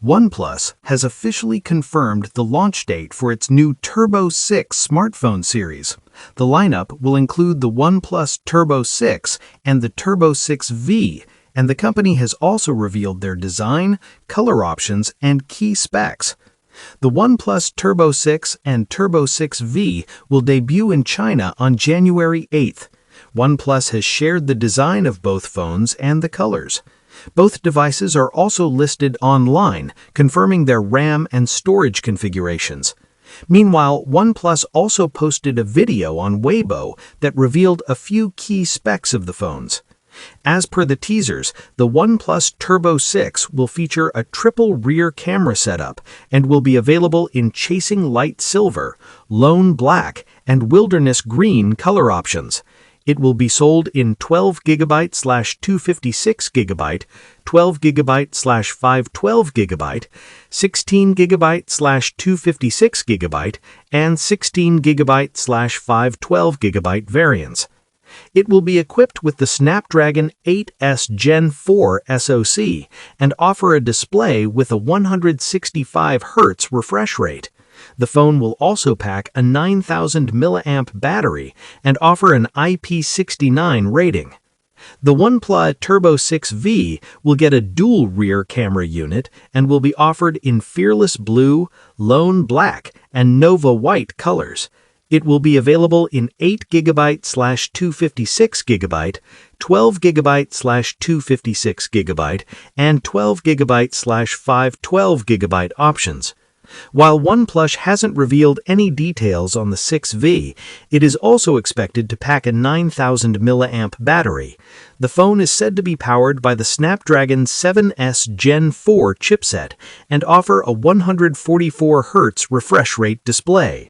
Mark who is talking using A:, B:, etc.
A: OnePlus has officially confirmed the launch date for its new Turbo 6 smartphone series. The lineup will include the OnePlus Turbo 6 and the Turbo 6V, and the company has also revealed their design, color options, and key specs. The OnePlus Turbo 6 and Turbo 6V will debut in China on January 8th. OnePlus has shared the design of both phones and the colors. Both devices are also listed online, confirming their RAM and storage configurations. Meanwhile, OnePlus also posted a video on Weibo that revealed a few key specs of the phones. As per the teasers, the OnePlus Turbo 6 will feature a triple rear camera setup and will be available in Chasing Light Silver, Lone Black, and Wilderness Green color options. It will be sold in 12GB/256GB, 12GB/512GB, 16GB/256GB, and 16GB/512GB variants. It will be equipped with the Snapdragon 8S Gen 4 SoC and offer a display with a 165Hz refresh rate. The phone will also pack a 9,000 mAh battery and offer an IP69 rating. The OnePlus Turbo 6V will get a dual rear camera unit and will be offered in Fearless Blue, Lone Black, and Nova White colors. It will be available in 8GB/256GB, 12GB/256GB, and 12GB/512GB options. While OnePlus hasn't revealed any details on the 6V, it is also expected to pack a 9,000 mAh battery. The phone is said to be powered by the Snapdragon 7S Gen 4 chipset and offer a 144Hz refresh rate display.